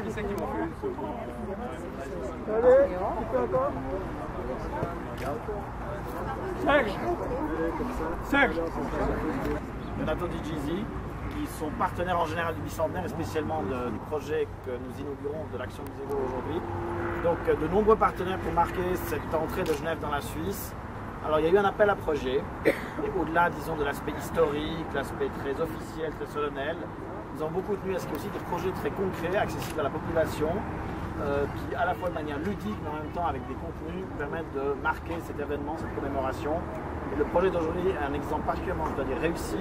c'est qui m'ont fait une seconde. Allez, tu fais encore Serge Donato Di Gisi, qui sont partenaires en général du bicentenaire et spécialement du projet que nous inaugurons de l'Action Muséo aujourd'hui. Donc de nombreux partenaires pour marquer cette entrée de Genève dans la Suisse. Alors il y a eu un appel à projet, et au-delà disons de l'aspect historique, l'aspect très officiel, très solennel, nous avons beaucoup tenu à ce qu'il y ait aussi des projets très concrets, accessibles à la population, qui à la fois de manière ludique mais en même temps avec des contenus permettent de marquer cet événement, cette commémoration. Et le projet d'aujourd'hui est un exemple particulièrement, je dois dire, réussi,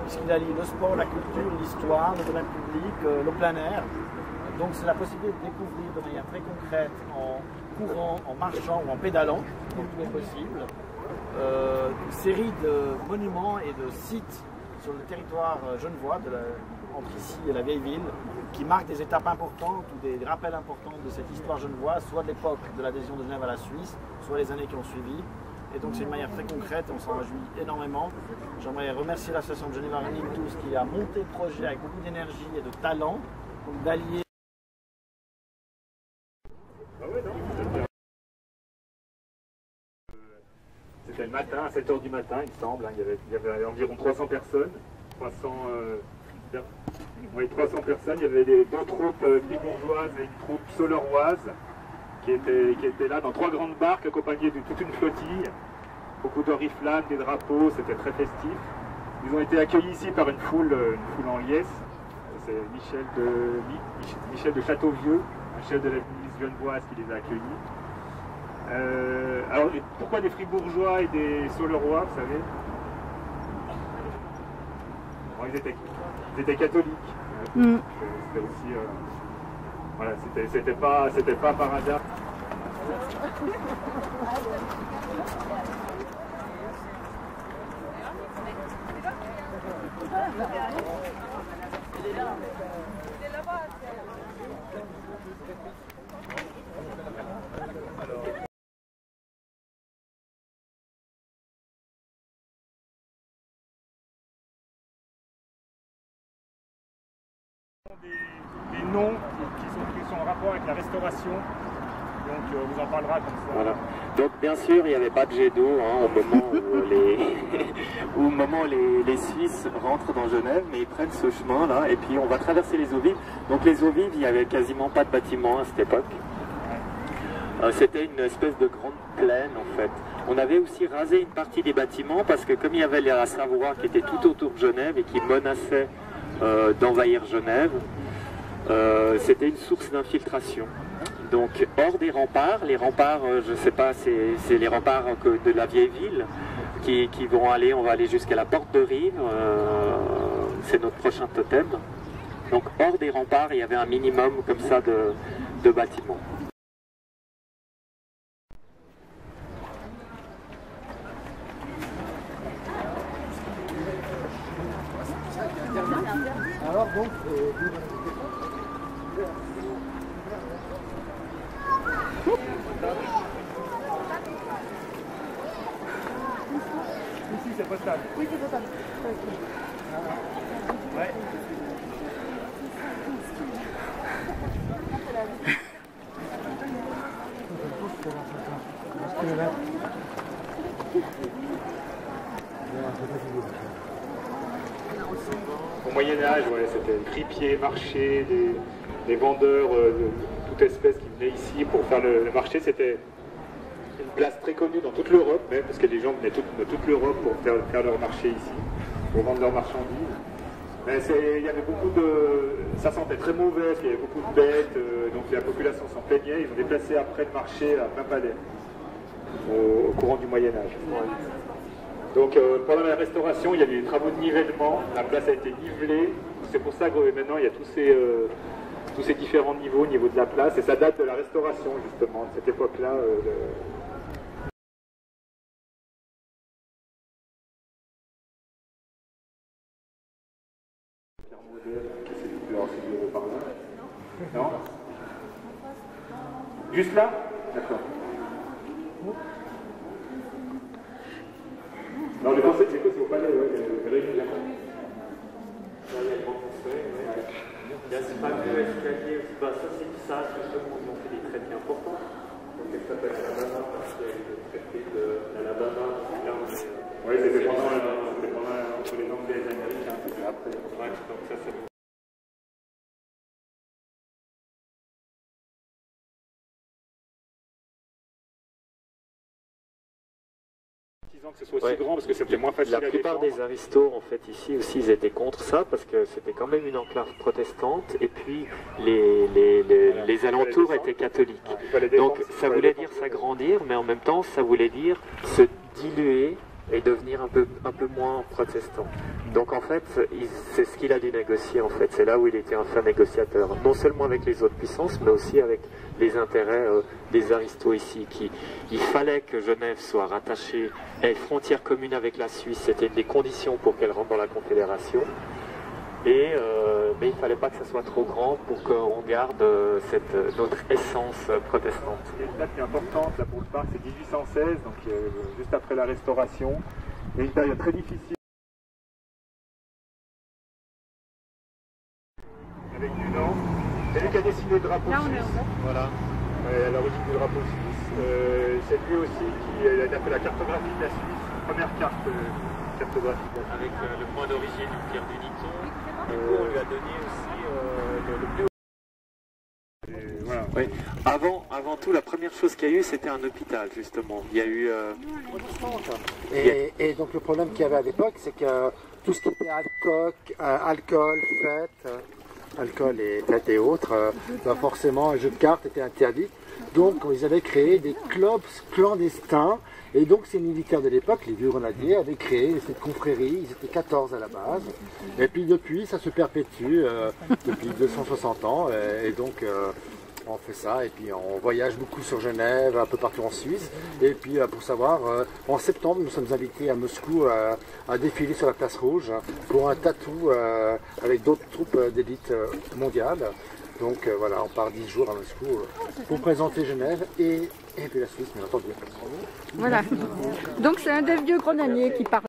puisqu'il allie le sport, la culture, l'histoire, le domaine public, le plein air. Donc c'est la possibilité de découvrir de manière très concrète en courant, en marchant ou en pédalant, donc tout est possible, une série de monuments et de sites sur le territoire genevois, entre ici et la vieille ville, qui marquent des étapes importantes ou des rappels importants de cette histoire genevoise, soit de l'époque de l'adhésion de Genève à la Suisse, soit les années qui ont suivi. Et donc c'est une manière très concrète, on s'en réjouit énormément. J'aimerais remercier l'association de Geneva Running Tours qui a monté le projet avec beaucoup d'énergie et de talent, d'allier. C'était le matin, à 7 h du matin, il me semble. Hein. Il y avait environ 300 personnes. 300 personnes. Il y avait deux troupes fribourgeoises et une troupe soleroise qui étaient là dans 3 grandes barques accompagnées de toute une flottille. Beaucoup d'oriflammes, des drapeaux, c'était très festif. Ils ont été accueillis ici par une foule en liesse. C'est Michel de Châteauvieux, un chef de la milice genevoise qui les a accueillis. Alors, pourquoi des fribourgeois et des solerois, vous savez? Bon, ils étaient catholiques. C'était aussi... voilà, c'était pas par hasard. Des noms qui sont en rapport avec la restauration, donc on vous en parlera comme ça. Voilà. Donc bien sûr il n'y avait pas de jet d'eau au moment où les Suisses rentrent dans Genève, mais ils prennent ce chemin là et puis on va traverser les eaux vives. Donc les eaux vives, il n'y avait quasiment pas de bâtiments à cette époque. C'était une espèce de grande plaine en fait. On avait aussi rasé une partie des bâtiments parce que comme il y avait la Savoie qui était tout autour de Genève et qui menaçait d'envahir Genève, c'était une source d'infiltration. Donc hors des remparts, les remparts, je ne sais pas, c'est les remparts de la vieille ville qui vont aller, on va aller jusqu'à la porte de Rive, c'est notre prochain totem. Donc hors des remparts, il y avait un minimum comme ça de bâtiments. Alors donc, Ici c'est potable. oui, c'est potable. Ouais. Au Moyen-Âge, ouais, c'était cripier, marché, des vendeurs de toute espèce qui venaient ici pour faire le marché. C'était une place très connue dans toute l'Europe, même, parce que les gens venaient de toute l'Europe pour faire leur marché ici, pour vendre leurs marchandises. Mais il y avait beaucoup de... Ça sentait très mauvais, parce qu'il y avait beaucoup de bêtes, donc la population s'en plaignait. Ils ont déplacé après le marché à Plain-Palais, au courant du Moyen-Âge. Ouais. Donc pendant la restauration, il y a eu des travaux de nivellement, la place a été nivelée. C'est pour ça que maintenant il y a tous ces différents niveaux au niveau de la place, et ça date de la restauration justement, de cette époque-là. Non? Juste là? D'accord. Non, je pensais que c'est au palais, ouais, le réunion de la il y a le grand conseil, ouais. Il y a ce fameux escalier, ça c'est du sage, justement, ils ont fait des traités importants. Donc elle s'appelle l'Alabama parce qu'il y a eu le traité de l'Alabama. Là on est. Oui, c'était pendant entre les Anglais et les Américains, c'était après. Ouais, donc ça c'est. Que ce soit aussi grand parce que c'était moins facile. La plupart des aristos en fait ici aussi ils étaient contre ça parce que c'était quand même une enclave protestante et puis les alentours étaient catholiques. Donc ça voulait dire s'agrandir mais en même temps ça voulait dire se diluer et devenir un peu moins protestant. Donc en fait c'est ce qu'il a dû négocier en fait, c'est là où il était un fin négociateur, non seulement avec les autres puissances mais aussi avec les intérêts des aristos ici. Il fallait que Genève soit rattachée à une frontière commune avec la Suisse, c'était une des conditions pour qu'elle rentre dans la Confédération. Mais il ne fallait pas que ça soit trop grand pour qu'on garde notre essence protestante. Il y a une date qui est importante là, pour le parc, c'est 1816, donc juste après la Restauration. Il y a une période très difficile. Avec Dunant. C'est lui qui a dessiné le drapeau suisse. Voilà. À l'origine du drapeau suisse. C'est lui aussi qui a fait la cartographie de la Suisse, première carte cartographique. Avec le point d'origine du Pierre du Niton, du coup on lui a donné aussi le plus haut. Voilà. Oui. Avant tout, la première chose qu'il y a eu, c'était un hôpital, justement. Il y a eu... Et donc le problème qu'il y avait à l'époque, c'est que tout ce qui était alcool, fête, alcool et fêtes et autres, forcément un jeu de cartes était interdit. Donc ils avaient créé des clubs clandestins. Et donc ces militaires de l'époque, les vieux grenadiers, avaient créé cette confrérie, ils étaient 14 à la base. Et puis depuis, ça se perpétue depuis 260 ans. Et donc on fait ça, et puis on voyage beaucoup sur Genève, un peu partout en Suisse. Et puis pour savoir, en septembre, nous sommes invités à Moscou à défiler sur la place rouge pour un tatou avec d'autres troupes d'élite mondiale. Donc voilà, on part 10 jours à Moscou pour présenter Genève et puis la Suisse, bien entendu. Voilà. Donc c'est un des vieux grenadiers qui parle.